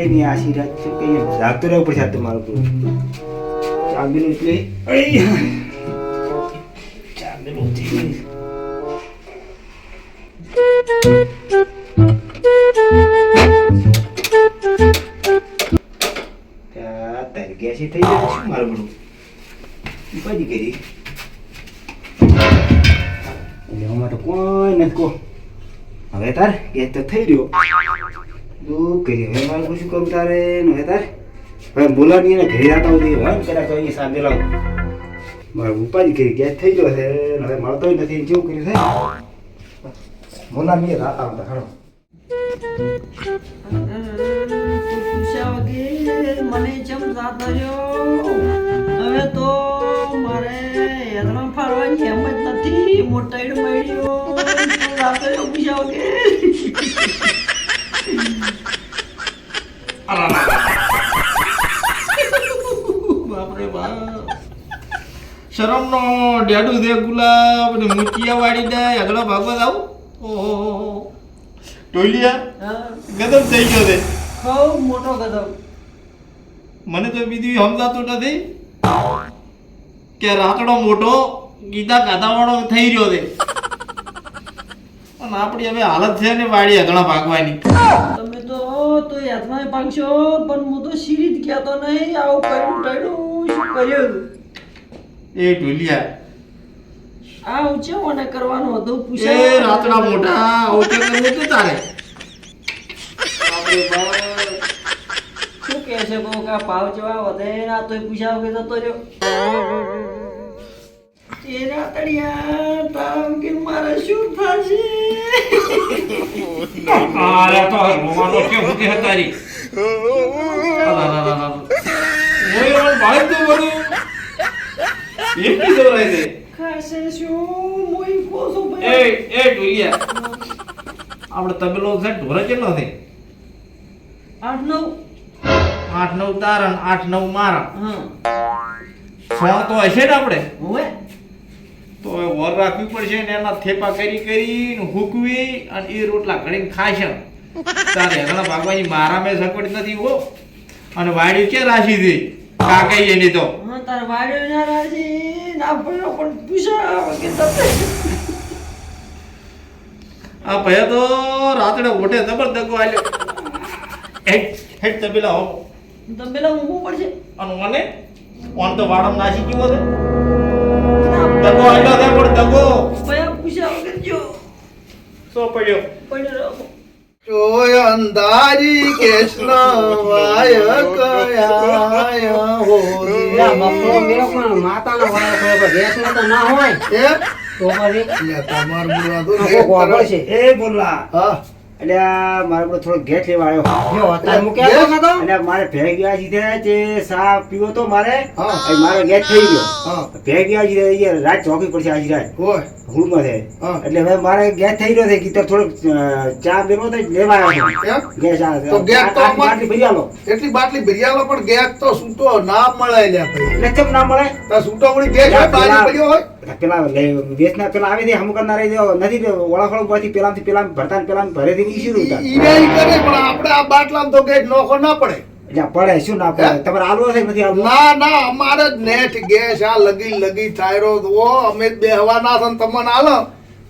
ની આશીર્વાદ છે કે જાગતો રહેવું પડશે તમારું પૂરું ચાંદીનું એટલે ચાંદીનું તારી ગેસી થઈ જાય શું મારું બધું ઉપાધિ કરી એટલે આમાં તો કોઈ નથી કહો હવે તાર ગેસ તો થઈ રહ્યો દુઃખ કરી હવે મારે શું કરું તારે હવે તાર હવે બોલાવી ને ઘરે જતા હોય હવે કદાચ તો અહીંયા સાંજે લાવું મારે ઉપાધિ કરી ગેસ થઈ ગયો છે હવે મળતો નથી કેવું કર્યું છે બોલાવી રાત આવતા ખરો મને ચમ જાત રહ્યો હવે તો મારે હેદમાં ફરવાની એમ જ નથી મોટાઈડ મળ્યો જાત રહ્યો પૂછ્યા બાપરે બાપ શરમ નો ડેડું દે ગુલાબ ને મુચિયા વાળી દે આગળ ભાગવા જાવ ઓહો ટોલિયા ગદમ થઈ ગયો છે ખૂબ મોટો ગદમ મને તો બીજું સમજાતું નથી કે રાતડો મોટો ગીતા ગાધાવાળો થઈ રહ્યો છે અને આપણી હવે હાલત છે ને વાડી હગણા ભાગવાની તમે તો યાદમાં ભાગશો પણ હું તો સીરી જ કહેતો નહીં આવું કર્યું ટાળ્યું શું કર્યું એ ઢોલિયા આ ઊંચે મને કરવાનું હતું પૂછે એ રાતડા મોટા ઊંચે કરવું તો તારે આપણે શું કહે છે બહુ કા ભાવ જેવા વધે ના તોય પૂછા વગર જતો રહ્યો એ રાતડિયા તારા કે મારે શું થશે અરે તો રોવાનો કે હોતી હતારી ઓય ઓય ભાઈ તો બોલું એકલી દોરાય છે ખાશે શું મોઈ કોસો એ ઢોલિયા આપણે તબેલો છે ઢોરા કેટલો છે 8-9 8-9 તારણ 8-9 મારા હા સોણ તો હશે ને આપણે ઓય તો એ વર રાખવી પડશે ને એના થેપા કરીને હૂકવી અને એ રોટલા ઘડીને ખાશે તારે એના ભાગવાની મારા મેં સગવડ નથી હો અને વાડી કે રાશી દે કાકાઈ એની તો હા તાર વાડ્યો ના રાજી ના પડ્યો પણ પૂછા કે તમે આ ભયા તો રાતડે ઓટે જબરદસ્ત આલ્યો હેડ તબેલા હો તબેલા ઊંઘવું પડશે અને મને ઓન તો વાડમ નાસી ગયો છે દગો આલ્યો છે પણ દગો ભયા પૂછા વગર જો સો પડ્યો પડ્યો જોય અંધારી કૃષ્ણ કયા હો બપોર મેરો પણ માતાનો વાળો કોઈ ગેસ ન તો ના હોય એ તો પછી તમાર બોલા તો ખબર છે એ બોલા હા એટલે મારે પણ થોડો ગેસ લેવા આવ્યો જો અત્યારે મૂક્યા તો એટલે મારે ભેગ ગયા સીધે જે સા પીવો તો મારે હા. મારો ગેસ થઈ ગયો હા ભેગ ગયા સીધે રાત ચોકી પડશે આજ રાત હોય હુડમાં છે હા. એટલે હવે મારે ગેસ થઈ ગયો છે કીધું થોડોક ચા લેવો તો લેવા આવ્યો એમ? ગેસ તો ગેસ તો અમાર- બાટલી ભરી આલો એટલી બાટલી ભરિયાલો પણ ગેસ તો સૂતો ના મળે લ્યા ભાઈ એટલે કેમ ના મળે તો સૂતો વળી ગેસ હોય બાજુ પડ્યો હોય પેલા વેચના પેલા આવે છે હમુક ના રહી દો નથી ઓળાખોળ માંથી પેલા ભરતા પેલા ભરે થી ઈશ્યુ ઉતાર ઈ રે કરે પણ આપણે આ બાટલામાં તો ગેસ નોખો ના પડે એટલે પડે શું ના પડે તમારે આલવો છે નથી આલવો ના ના અમારે જ નેટ ગેસ આ લગી થાયરો તો અમે જ બે હવા ના થન તમને આલો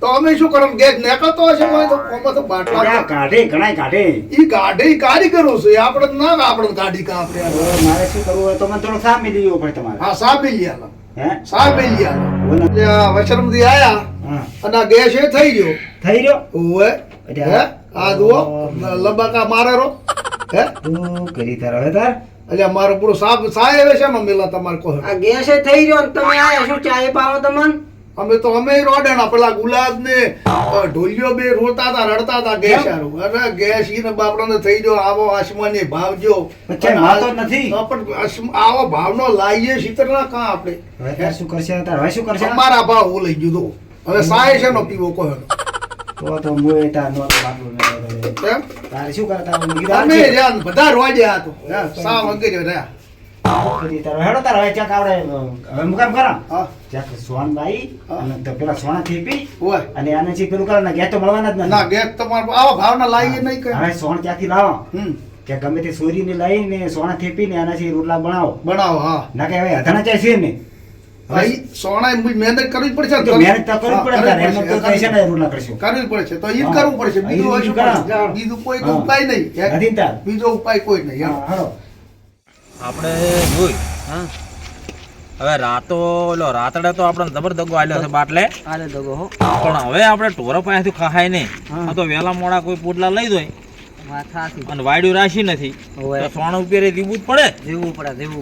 તો અમે શું કરમ ગેસ નેકળતો હશે કોઈ તો આમાં તો બાટલા કાઢે ઘણા કાઢે ઈ ગાડી કારીગરો છે આપણે ના આપણે ગાડી કાપરે મારે શું કરવું હોય તો મને થોડો સામે દેવો પડે તમારે હા સાબેલી આલો હે સાબેલી આલો વચરમથી આયા હા અને આ ગેસ એ થઈ ગયો થઈ રહ્યો ઓએ હે આ જુઓ લબાકા મારેરો હે તું કરી તાર હવે તાર એટલે મારો પૂરો સાબ સાય આવે છે ને મેલા તમારે કહો આ ગેસ થઈ ગયો ને તમે આયા શું ચાય પાવો તમને અમે તો અમે રોડેના પેલા ગુલાબ ને ઢોલિયો બે રોતા હતા રડતા હતા ગેસ હારું અરે ગેસ ઈ ને બાપડાને થઈ ગયો આવો આસમાની ભાવ જો પછી માતો નથી હા, પણ આવો ભાવનો લાઈએ શીતળના કાં આપણે હવે તાર શું કરશે તાર હવે શું કરશે અમારા ભાવ હું લઈ ગયો તો હવે સાય છે નો પીવો કહો તો મોય તાર નો બાટલું એમ તારે શું કરતા અમે જ્યાં બધા રોડ્યા હતો સા વગેરે રહ્યા હેડો તાર હવે ચેક આવડે હવે મુકામ કરા હા ચેક સોન બાઈ અને તો પેલા સોના થેપી ઓય અને આને ચી પેલું કરે ને ગેસ તો મળવાના જ ના નથી ગેસ તમારે આવા ભાવના લાઈએ નહીં કઈ હવે સોન ત્યાંથી લાવો કે ગમે તે સોરીને લઈને સોના થેપીને આનાથી રોટલા બનાવો બનાવો હા ના કે હવે અધાણા ચાય છે ને ભાઈ સોના મહેનત કરવી પડશે ને. તો મહેનત તો કરવી પડે તારે, એમ તો કરવી કઈ છે ને રોટલા કરશું કરવી પડશે તો ઈ જ હા. કરવું પડશે બીજું હા, હોય શું બીજું કરવું? કરા. બીજું કોઈ તો હા. ઉપાય નહીં નથી ને તાર. બીજો ઉપાય કોઈ નહીં હા, હાલો. આપણે જોઈ હા હવે રાતો લો રાતડે તો આપણે જબર દગો આલ્યો છે બાટલે આલે દગો હો પણ હવે આપણે ઢોરો પાસેથી ખાહાય નહીં હા. આ તો વેલા મોડા કોઈ પોટલા લઈ દોય વાત સાચી અને વાડ્યું રાશી નથી ઓવે. તો સોનું ઉપર દીવું જ પડે જેવું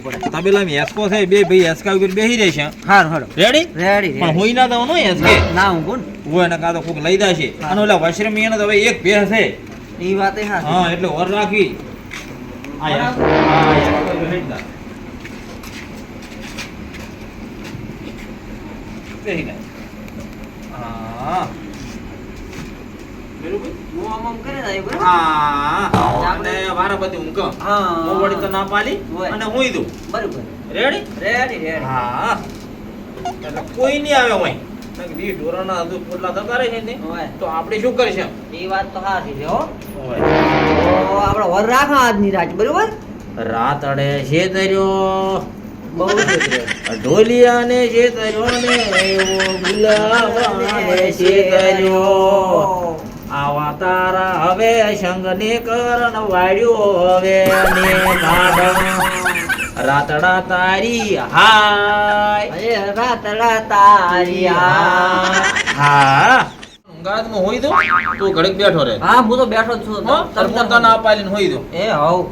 પડે તબેલામાં હેસકો છે બે ભાઈ હેસકા ઉપર બેસી રહેશે હારું હારું રેડી રેડી પણ હુઈ ના દઉં નો હેસકે ના હું કોણ હોય ને કાં તો કોક લઈ દાશે અને ઓલા વશરમી એને તો હવે એક ભેંસ છે ઈ વાત એ હા હા એટલે ઓર રાખવી આ યાર આ યાર તો હેડ દા બેહી જા હા બરોબર હું આમ કરે જાય બરાબર હા અને વારાપતિ ઊંઘ હા. હું વળી તો ના પાલી હોય. અને હુઈ દઉં બરોબર રેડી રેડી હા એટલે કોઈ નહીં આવે હોય બી ઢોરાના હજુ પોટલા થતા રહે છે ને હોય. તો આપણે શું કરીશું ઈ વાત તો સાચી છે હો હોય તો આપણે વર રાખા આજની રાત બરોબર રાત અડે છે તર્યો બહુ છે ઢોલિયા ને છે તર્યો ને એવો ગુલાબાને છે તર્યો આવા તારા હવે સંગ ને કરણ વાડ્યો હવે ને ગાઢ રાતડા તારી હાય અરે રાતડા તારી હા ઊંઘાતમાં હોઈ દો તું ઘડીક બેઠો રહે હા હું તો બેઠો જ છું તમને તો ના પાડીને હોઈ દો એ હવ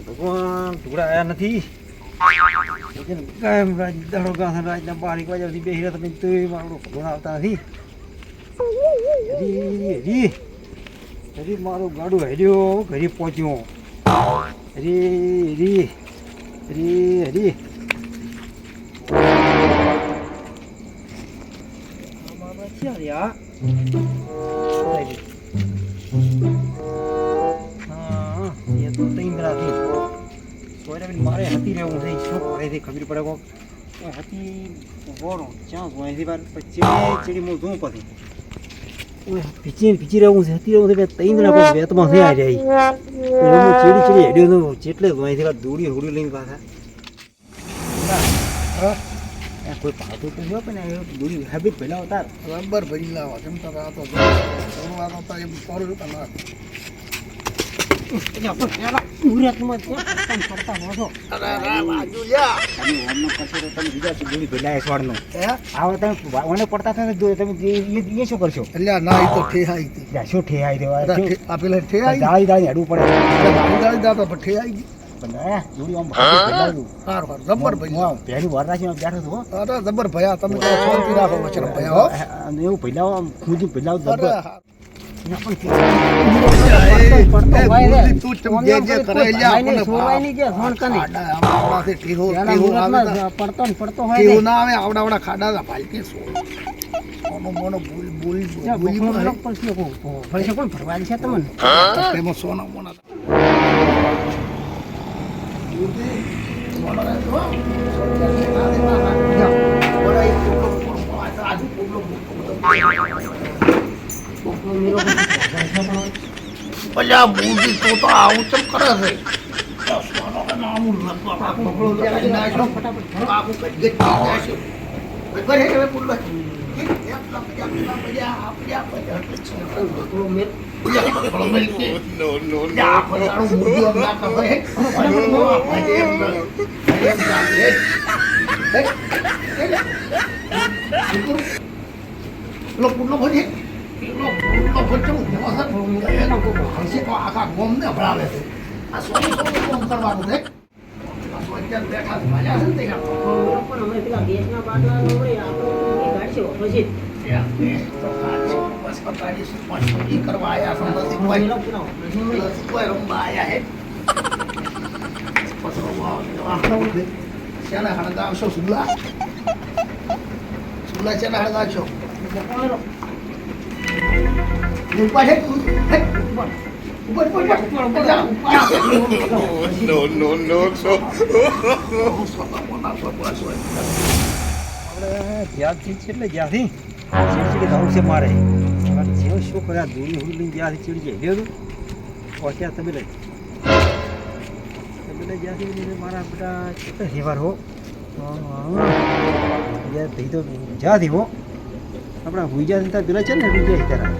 ભગવાન ટુકડા આયા નથી કાયમ રાજ દાડો ગાથા રાજના 12 વાગ્યા સુધી બેહી રહ્યા તમે તોય મારો ભગવાન આવતા નથી હરી હરી મારું ગાડું હર્યો ઘરે પહોંચ્યો હરી હરી હરી હરી હા એ તો તૈંદરાથી સોયાબીન મારે હતી રહેવું છે શું કરે છે ખબર પડે કોક હતી બોરો ક્યાં સોયાથી બાર પછી ચીડી હું જોઉં પછી પીચી રહેવું છે હતી રહેવું છે બે તૈંદરા કોઈ વેતમાં છે આ જાય હું ચીડી હેડ્યો તો જેટલે સોયાથી બાર દોડી હોડી લઈને પાછા કોઈ પાતું તો જો પણ દોડી હેબિટ પહેલા અવતાર રબર ભરી લાવો કેમ તો આ તો થોડું આ તો એમ કોરું તો ના અરે અરે બાજુ લ્યા તમે શું કરશો અલ્યા ના ઈ તો ઠેહાઈ હતી શું ઠેહાઈ દેવા આ પેલા ઠેહાઈ દાળી દાળી હેડવું પડે દાડી દાડી દાતો પણ ઠેહાઈ ગઈ પણ જોડી આમ પહેલાં સારું જબર ભરી પહેલી વાર રાખીને બેઠો હતો હો. અરે જબર ભયા તમે તો શાંતિ રાખો વચન ભયા હો અને એવું પહેલા આમ ખુદી પહેલા અરે પડતો હોય રે. તું ચમ જે જે કરે લ્યા આપણને સોરવાઈ ની કે ફોન કને ખાડા આવડાથી ટીહો પેલા ટીહો આવે મુહૂર્તમાં પડતો ને પડતો હોય ટીહો ને ના આવે આવડા ખાડા ભાલકી સો મોનો મોનો બોલ બોલ ત્યાં બોલી બપોરનો બોલે લોક પણ છે કો ફરશે કોણ ફરવાની છે તમને તેમાં સોના મોના અલ્યા મૂડી તો આવું ચમ કરે છે આખા ગોમ ને ભરાવે છે આ સોની સોની ગોમ કરવાનું છે આ સોની બેઠા ભાજા છે ને તે પણ અમે પેલા ગેસના બાટલા નો હોય આપણે ગાડશો પછી કરવા આયા કોઈ રમવા આયા હે શેના હળગાવશો સુલા સુલા શેના હળગાવશો ઉપાડ હે જ્યાંથી છેલ્લે જ્યાંથી ચીડચીડી થવું છે મારે જેવું શું કર્યા દોરી હું લઈને જ્યાંથી ચીડચી હેડ્યું પહોંચ્યા તમે જ્યાંથી મારા બધા કેટલા તહેવાર હો જ્યાંથી તો જ્યાંથી હો આપણા ગુઈજા ત્યાં પેલા છે ને ગુઈજા તારા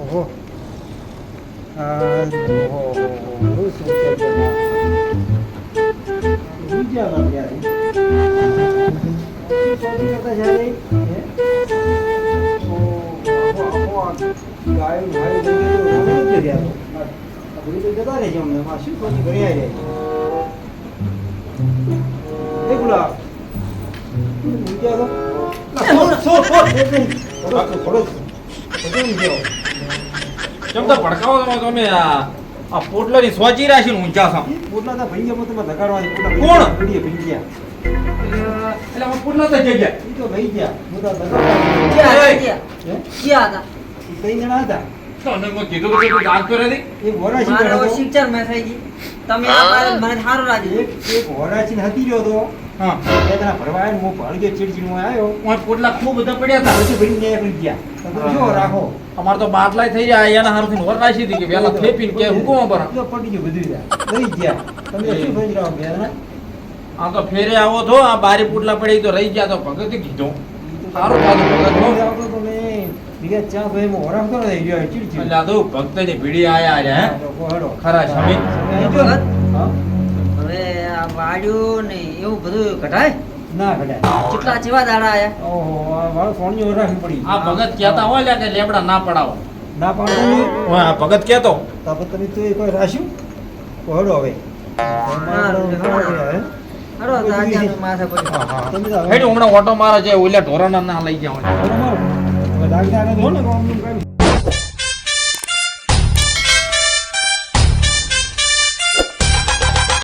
ઓહો ચમતા ભડકાવો તમે આ પોટલાની સ્વચી રાખીને ઊંચા છો પોટલા તો ભાઈ ગયા તમે ધગાડવાની કોણ? ભાઈ ગયા એટલે આ પોટલા તો જગ્યા એ તો ભાઈ ગયા હું તો ક્યાં હતા? કઈ જણા હતા તને મેં કીધું કે તું દાંત કરે દી એક વરાછી મારો હતો. શિક્ષણ મેં થઈ ગઈ તમે આ પાડે મને સારું લાગ્યું એક વરાછી હતી જો તો હા બે જણા ભરવા આવ્યા ને હું ભણગ્યો ચીડચીડ હું આવ્યો ઓય પોટલા ખૂબ બધા પડ્યા હતા પછી ભાઈ ને એકલી ગયા તમે જો રાખો અમાર તો બાટલાય થઈ જાય એના હારથી વર રાખી હતી કે વેલા ફેપીને કે હુકમ પર જો પડી ગયું બધું લઈ ગયા તમે શું સમજી રહ્યો બે જણા આ તો ફેરે આવો તો આ બારી પોટલા પડી તો રહી ગયા તો ભગતે કીધું સારું ખાધું ભગત હો. આવતો તો મેં બીજા ચા ભાઈ હું ઓરામતો ને થઈ ગયો ચીડચીડ એટલે આ તો ભક્તની ભીડી આયા છે હે હેડો ખરા સ્વામી હા હવે આ વાડ્યું ને એવું બધું કઢાય ના કદાચ કેટલા જેવા દાડા આયા ઓહો આ વાળો સોણની ઓરાખી પડી આ ભગત કહેતા હોય લ્યા કે લેબડા ના પડાવો ના પાડો ને ઓય આ ભગત કહેતો તો તમે તો કોઈ રાખ્યું તો હેડો હવે હરો દાદા માથે પડી હા હા તમે તો હેડી હમણાં ઓટો મારે છે ઓલા ઢોરાના ના લઈ ગયા હોય બરાબર દાગ દાગ ધો ને કામ કામ